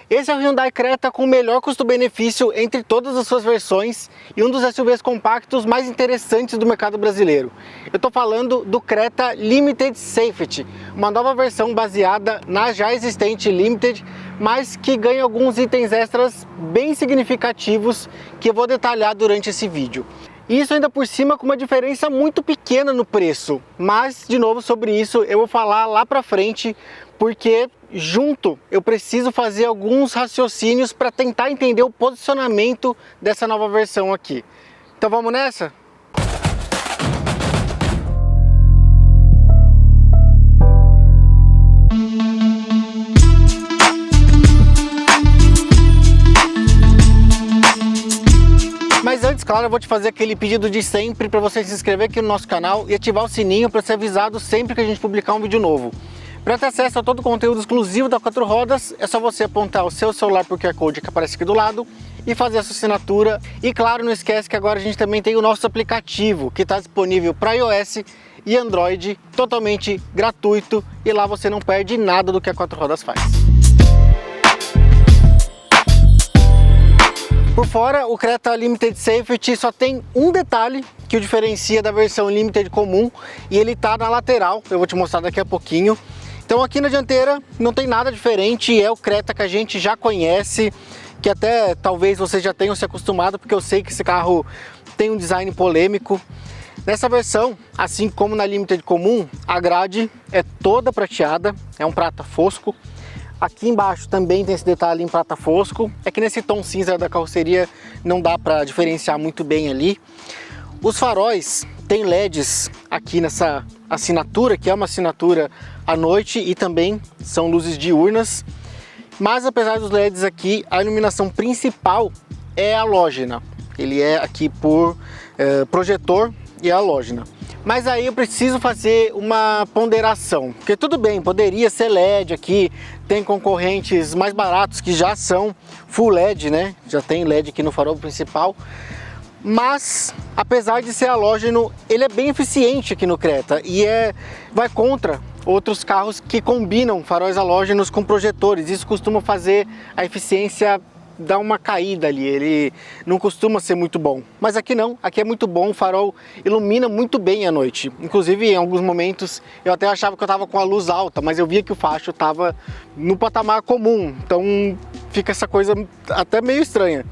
Esse é o Hyundai Creta com o melhor custo-benefício entre todas as suas versões e um dos SUVs compactos mais interessantes do mercado brasileiro. Eu estou falando do Creta Limited Safety, uma nova versão baseada na já existente Limited, mas que ganha alguns itens extras bem significativos que eu vou detalhar durante esse vídeo. Isso ainda por cima com uma diferença muito pequena no preço, mas de novo sobre isso eu vou falar lá pra frente, porque junto eu preciso fazer alguns raciocínios para tentar entender o posicionamento dessa nova versão aqui. Então vamos nessa? Mas antes, claro, eu vou te fazer aquele pedido de sempre para você se inscrever aqui no nosso canal e ativar o sininho para ser avisado sempre que a gente publicar um vídeo novo. Para ter acesso a todo o conteúdo exclusivo da Quatro Rodas, é só você apontar o seu celular para o QR Code que aparece aqui do lado e fazer a sua assinatura. E claro, não esquece que agora a gente também tem o nosso aplicativo, que está disponível para iOS e Android, totalmente gratuito, e lá você não perde nada do que a Quatro Rodas faz. Por fora, o Creta Limited Safety só tem um detalhe que o diferencia da versão Limited comum, e ele está na lateral, eu vou te mostrar daqui a pouquinho. Então aqui na dianteira não tem nada diferente, é o Creta que a gente já conhece, que até talvez vocês já tenham se acostumado, porque eu sei que esse carro tem um design polêmico. Nessa versão, assim como na Limited comum, a grade é toda prateada, é um prata fosco. Aqui embaixo também tem esse detalhe em prata fosco, é que nesse tom cinza da carroceria não dá para diferenciar muito bem ali. Os faróis tem LEDs aqui nessa assinatura, que é uma assinatura à noite, e também são luzes diurnas. Mas apesar dos LEDs aqui, a iluminação principal é halógena. Ele é aqui por projetor e é halógena. Mas aí eu preciso fazer uma ponderação, porque tudo bem, poderia ser LED aqui, tem concorrentes mais baratos que já são full LED, né? Já tem LED aqui no farol principal, mas apesar de ser halógeno, ele é bem eficiente aqui no Creta e vai contra outros carros que combinam faróis halógenos com projetores. Isso costuma fazer a eficiência dá uma caída ali, ele não costuma ser muito bom. Mas aqui não, aqui é muito bom, o farol ilumina muito bem à noite. Inclusive em alguns momentos eu até achava que eu estava com a luz alta, mas eu via que o facho estava no patamar comum, então fica essa coisa até meio estranha.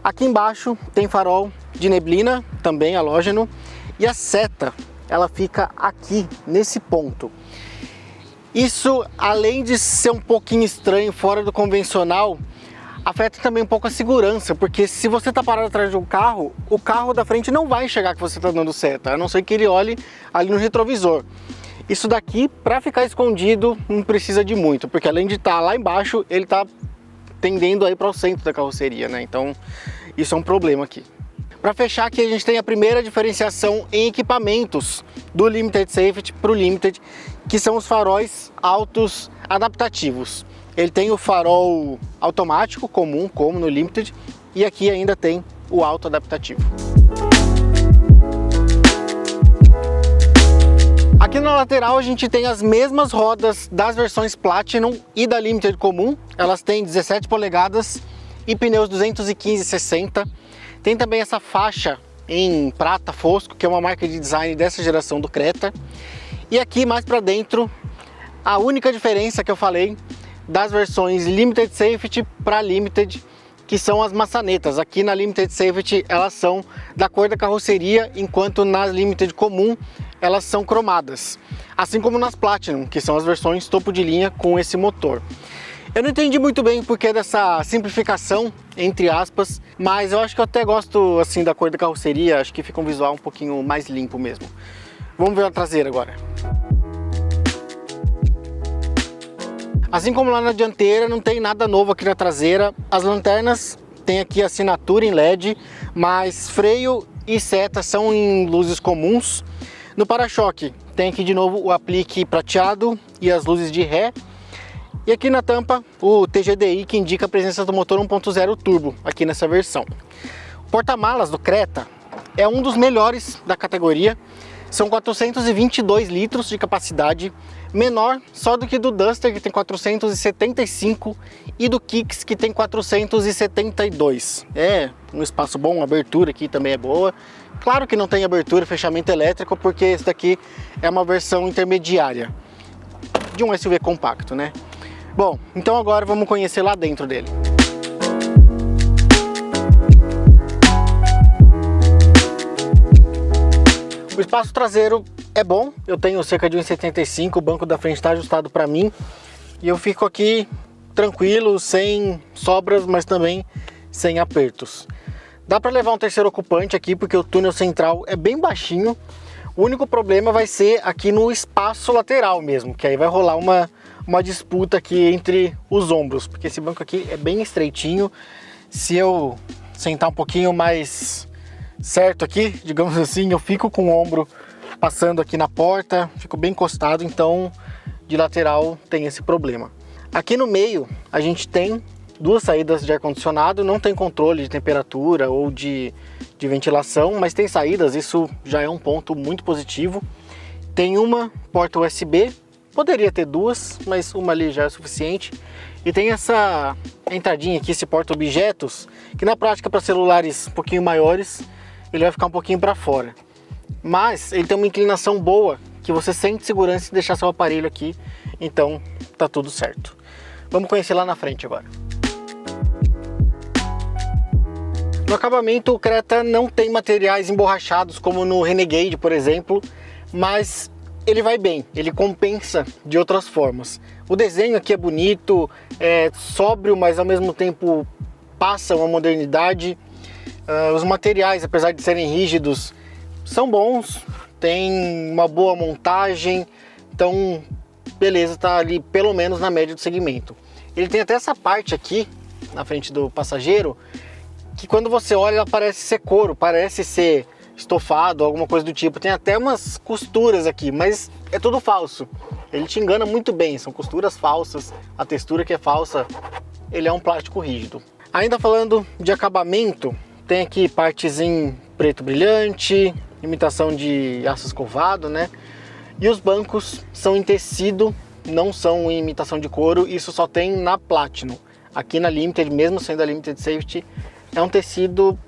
Aqui embaixo tem farol de neblina, também halógeno, e a seta, ela fica aqui, nesse ponto. Isso, além de ser um pouquinho estranho, fora do convencional, afeta também um pouco a segurança, porque se você está parado atrás de um carro, o carro da frente não vai enxergar que você está dando seta, a não ser que ele olhe ali no retrovisor. Isso daqui, para ficar escondido, não precisa de muito, porque além de estar lá embaixo, ele está tendendo aí para o centro da carroceria, né? Então isso é um problema aqui. Para fechar aqui, a gente tem a primeira diferenciação em equipamentos do Limited Safety para o Limited, que são os faróis altos adaptativos. Ele tem o farol automático comum, como no Limited, e aqui ainda tem o auto adaptativo. Aqui na lateral a gente tem as mesmas rodas das versões Platinum e da Limited comum. Elas têm 17 polegadas e pneus 215/60. Tem também essa faixa em prata fosco, que é uma marca de design dessa geração do Creta. E aqui mais para dentro, a única diferença que eu falei das versões Limited Safety para Limited, que são as maçanetas. Aqui na Limited Safety elas são da cor da carroceria, enquanto nas Limited comum elas são cromadas. Assim como nas Platinum, que são as versões topo de linha com esse motor. Eu não entendi muito bem o porquê dessa simplificação, entre aspas, mas eu acho que eu até gosto assim da cor da carroceria, acho que fica um visual um pouquinho mais limpo mesmo. Vamos ver a traseira agora. Assim como lá na dianteira, não tem nada novo aqui na traseira. As lanternas tem aqui assinatura em LED, mas freio e seta são em luzes comuns. No para-choque tem aqui de novo o aplique prateado e as luzes de ré. E aqui na tampa o TGDI, que indica a presença do motor 1.0 turbo aqui nessa versão. O porta-malas do Creta é um dos melhores da categoria. São 422 litros de capacidade, menor só do que do Duster, que tem 475, e do Kicks, que tem 472. É um espaço bom, a abertura aqui também é boa. Claro que não tem abertura e fechamento elétrico, porque esse daqui é uma versão intermediária de um SUV compacto, né? Bom, então agora vamos conhecer lá dentro dele. O espaço traseiro é bom, eu tenho cerca de 1,75, o banco da frente está ajustado para mim e eu fico aqui tranquilo, sem sobras, mas também sem apertos. Dá para levar um terceiro ocupante aqui porque o túnel central é bem baixinho. O único problema vai ser aqui no espaço lateral mesmo, que aí vai rolar uma disputa aqui entre os ombros, porque esse banco aqui é bem estreitinho. Se eu sentar um pouquinho mais certo aqui, digamos assim, eu fico com o ombro passando aqui na porta, fico bem encostado, então de lateral tem esse problema. Aqui no meio a gente tem duas saídas de ar-condicionado, não tem controle de temperatura ou de ventilação, mas tem saídas, isso já é um ponto muito positivo. Tem uma porta USB, poderia ter duas, mas uma ali já é suficiente. E tem essa entradinha aqui, esse porta-objetos, que na prática para celulares um pouquinho maiores, ele vai ficar um pouquinho para fora. Mas ele tem uma inclinação boa, que você sente segurança em deixar seu aparelho aqui, então tá tudo certo. Vamos conhecer lá na frente agora. No acabamento, o Creta não tem materiais emborrachados como no Renegade, por exemplo, mas ele vai bem, ele compensa de outras formas. O desenho aqui é bonito, é sóbrio, mas ao mesmo tempo passa uma modernidade. Os materiais, apesar de serem rígidos, são bons, tem uma boa montagem, então beleza, tá ali pelo menos na média do segmento. Ele tem até essa parte aqui, na frente do passageiro, que quando você olha ela parece ser couro, parece ser estofado, alguma coisa do tipo. Tem até umas costuras aqui, mas é tudo falso. Ele te engana muito bem, são costuras falsas, a textura que é falsa, ele é um plástico rígido. Ainda falando de acabamento, tem aqui partes em preto brilhante, imitação de aço escovado, né? E os bancos são em tecido, não são em imitação de couro, isso só tem na Platinum. Aqui na Limited, mesmo sendo a Limited Safety, é um tecido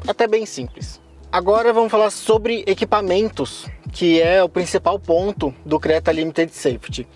até bem simples. Agora vamos falar sobre equipamentos, que é o principal ponto do Creta Limited Safety.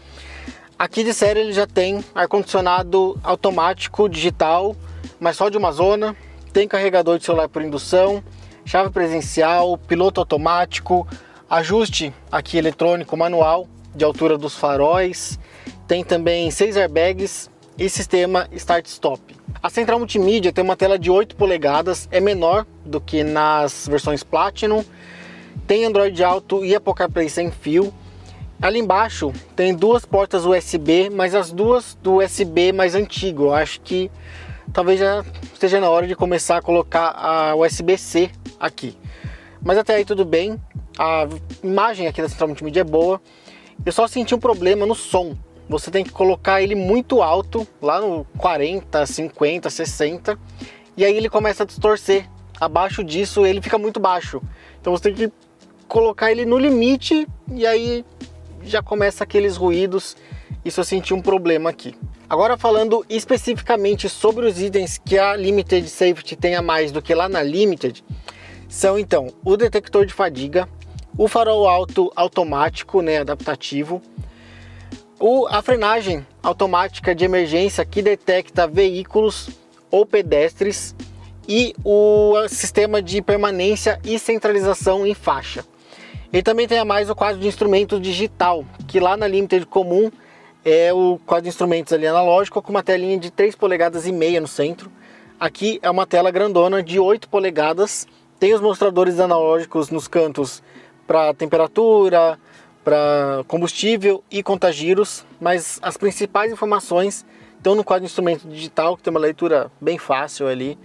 Aqui de série ele já tem ar-condicionado automático digital, mas só de uma zona, tem carregador de celular por indução, chave presencial, piloto automático, ajuste aqui eletrônico manual de altura dos faróis, tem também 6 airbags e sistema start-stop. A central multimídia tem uma tela de 8 polegadas, é menor do que nas versões Platinum, tem Android Auto e Apple CarPlay sem fio. Ali embaixo tem duas portas USB, mas as duas do USB mais antigo. Eu acho que talvez já esteja na hora de começar a colocar a USB-C aqui. Mas até aí tudo bem, a imagem aqui da central multimídia é boa. Eu só senti um problema no som. Você tem que colocar ele muito alto, lá no 40, 50, 60, e aí ele começa a distorcer. Abaixo disso ele fica muito baixo. Então você tem que colocar ele no limite e aí já começa aqueles ruídos. Isso eu senti um problema aqui. Agora falando especificamente sobre os itens que a Limited Safety tem a mais do que lá na Limited, são então o detector de fadiga, o farol alto automático, né, adaptativo, a frenagem automática de emergência que detecta veículos ou pedestres e o sistema de permanência e centralização em faixa. Ele também tem a mais o quadro de instrumentos digital, que lá na Limited comum é o quadro de instrumentos ali analógico com uma telinha de 3,5 polegadas no centro. Aqui é uma tela grandona de 8 polegadas, tem os mostradores analógicos nos cantos para temperatura, para combustível e contagiros, mas as principais informações estão no quadro de instrumento digital, que tem uma leitura bem fácil ali,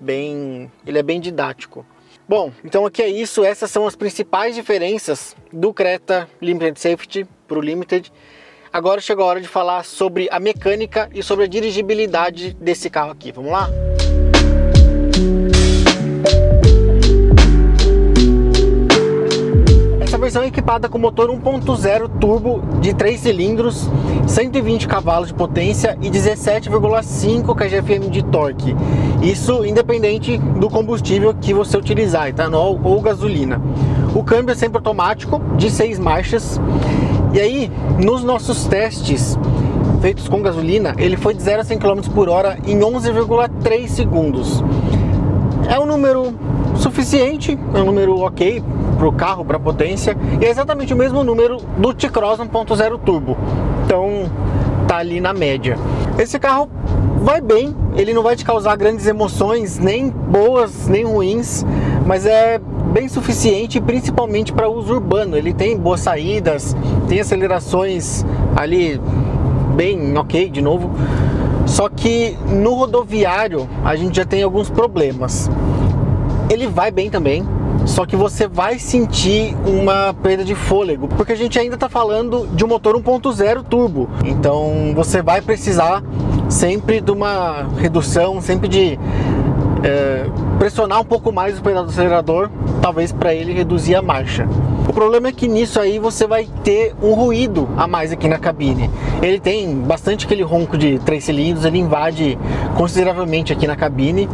ele é bem didático. Bom, então aqui é isso, essas são as principais diferenças do Creta Limited Safety para o Limited. Agora chegou a hora de falar sobre a mecânica e sobre a dirigibilidade desse carro aqui, vamos lá? versão é equipada com motor 1.0 turbo de 3 cilindros, 120 cavalos de potência e 17,5 kgfm de torque. Isso independente do combustível que você utilizar, etanol ou gasolina. O câmbio é sempre automático, de 6 marchas. E aí, nos nossos testes feitos com gasolina, ele foi de 0 a 100 km por hora em 11,3 segundos. É um número suficiente, é um número ok para o carro, para a potência, e é exatamente o mesmo número do T-Cross 1.0 turbo. Então tá ali na média. Esse carro vai bem, ele não vai te causar grandes emoções, nem boas nem ruins, mas é bem suficiente, principalmente para uso urbano. Ele tem boas saídas, tem acelerações ali bem ok de novo. Só que no rodoviário a gente já tem alguns problemas. Ele vai bem também, só que você vai sentir uma perda de fôlego, porque a gente ainda está falando de um motor 1.0 turbo. Então você vai precisar sempre de uma redução, sempre de pressionar um pouco mais o pedal do acelerador, talvez para ele reduzir a marcha. O problema é que nisso aí você vai ter um ruído a mais aqui na cabine. Ele tem bastante aquele ronco de 3 cilindros, ele invade consideravelmente aqui na cabine.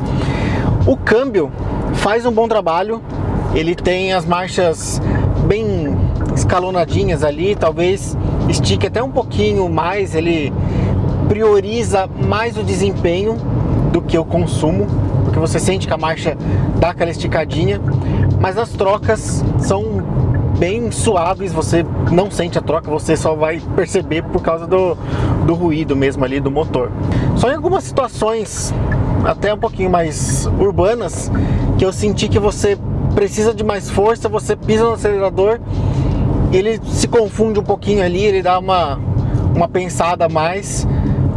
O câmbio faz um bom trabalho, ele tem as marchas bem escalonadinhas ali, talvez estique até um pouquinho mais, ele prioriza mais o desempenho do que o consumo, porque você sente que a marcha dá aquela esticadinha, mas as trocas são bem suaves, você não sente a troca, você só vai perceber por causa do ruído mesmo ali do motor. Só em algumas situações até um pouquinho mais urbanas que eu senti que você precisa de mais força, você pisa no acelerador, ele se confunde um pouquinho ali, ele dá uma pensada a mais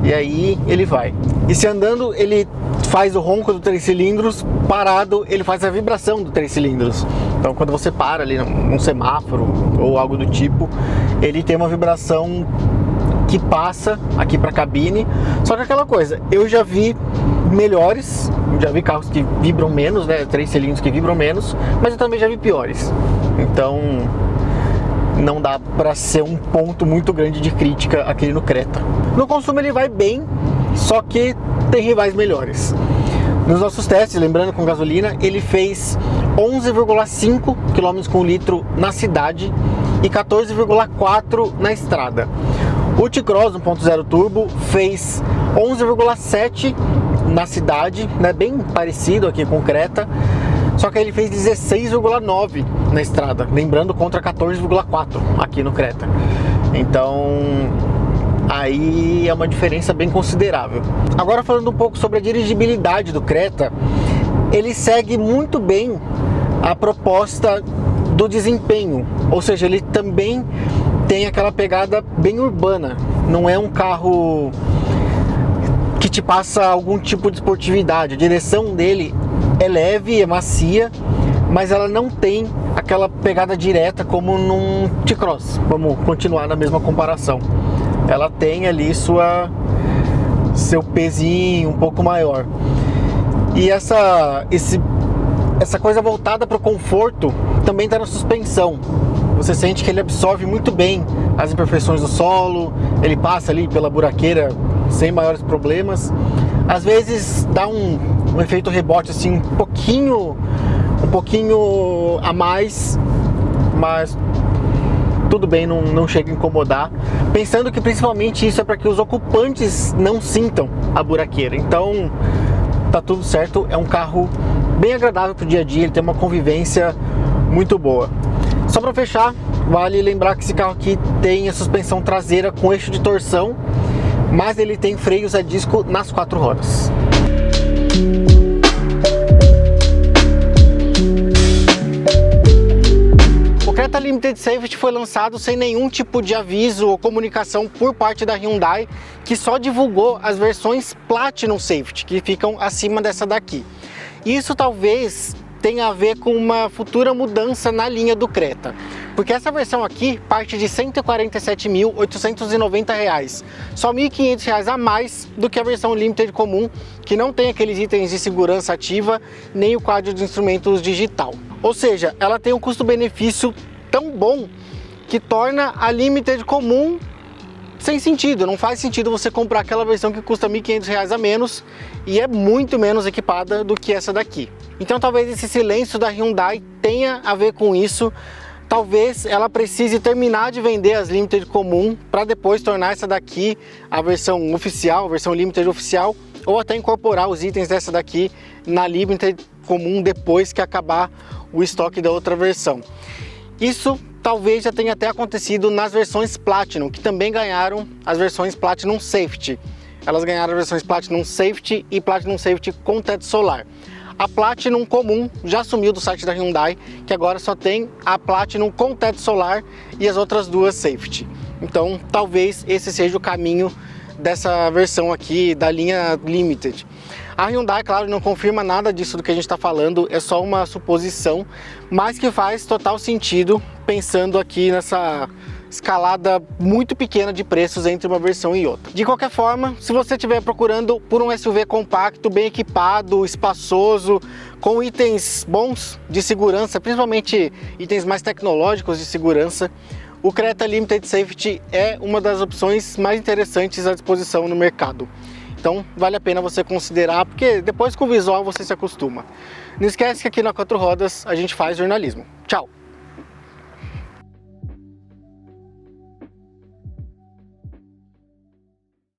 e aí ele vai. E se andando ele faz o ronco do 3 cilindros, parado ele faz a vibração do 3 cilindros. Então quando você para ali num semáforo ou algo do tipo, ele tem uma vibração que passa aqui para a cabine. Só que aquela coisa, eu já vi melhores, já vi carros que vibram menos, né, 3 cilindros que vibram menos, mas eu também já vi piores. Então não dá para ser um ponto muito grande de crítica aqui no Creta. No consumo ele vai bem, só que tem rivais melhores. Nos nossos testes, lembrando com gasolina, ele fez 11,5 km com litro na cidade e 14,4 na estrada. O T-Cross 1.0 turbo fez 11,7 na cidade, né, bem parecido aqui com o Creta, só que ele fez 16,9 na estrada, lembrando contra 14,4 aqui no Creta. Então aí é uma diferença bem considerável. Agora falando um pouco sobre a dirigibilidade do Creta, ele segue muito bem a proposta do desempenho, ou seja, ele também tem aquela pegada bem urbana, não é um carro que te passa algum tipo de esportividade. A direção dele é leve, é macia, mas ela não tem aquela pegada direta como num T-Cross. Vamos continuar na mesma comparação. Ela tem ali seu pezinho um pouco maior. E essa coisa voltada para o conforto também está na suspensão. Você sente que ele absorve muito bem as imperfeições do solo, ele passa ali pela buraqueira sem maiores problemas. Às vezes dá um efeito rebote assim um pouquinho a mais, mas tudo bem, não chega a incomodar, pensando que principalmente isso é para que os ocupantes não sintam a buraqueira. Então tá tudo certo, é um carro bem agradável para o dia a dia, ele tem uma convivência muito boa. Só para fechar, vale lembrar que esse carro aqui tem a suspensão traseira com eixo de torção, mas ele tem freios a disco nas 4 rodas. O Creta Limited Safety foi lançado sem nenhum tipo de aviso ou comunicação por parte da Hyundai, que só divulgou as versões Platinum Safety, que ficam acima dessa daqui. Isso talvez tenha a ver com uma futura mudança na linha do Creta, porque essa versão aqui parte de R$ 147.890, só R$ 1.500 a mais do que a versão Limited comum, que não tem aqueles itens de segurança ativa, nem o quadro de instrumentos digital. Ou seja, ela tem um custo-benefício tão bom que torna a Limited comum sem sentido. Não faz sentido você comprar aquela versão que custa R$ 1.500 a menos e é muito menos equipada do que essa daqui. Então talvez esse silêncio da Hyundai tenha a ver com isso. Talvez ela precise terminar de vender as Limited comum para depois tornar essa daqui a versão oficial, a versão Limited oficial, ou até incorporar os itens dessa daqui na Limited comum depois que acabar o estoque da outra versão. Isso talvez já tenha até acontecido nas versões Platinum, que também ganharam as versões Platinum Safety. Elas ganharam as versões Platinum Safety e Platinum Safety com teto solar. A Platinum comum já sumiu do site da Hyundai, que agora só tem a Platinum com teto solar e as outras duas Safety. Então talvez esse seja o caminho dessa versão aqui da linha Limited. A Hyundai, claro, não confirma nada disso do que a gente está falando, é só uma suposição, mas que faz total sentido pensando aqui nessa escalada muito pequena de preços entre uma versão e outra. De qualquer forma, se você estiver procurando por um SUV compacto, bem equipado, espaçoso, com itens bons de segurança, principalmente itens mais tecnológicos de segurança, o Creta Limited Safety é uma das opções mais interessantes à disposição no mercado. Então vale a pena você considerar, porque depois com o visual você se acostuma. Não esquece que aqui na Quatro Rodas a gente faz jornalismo. Tchau!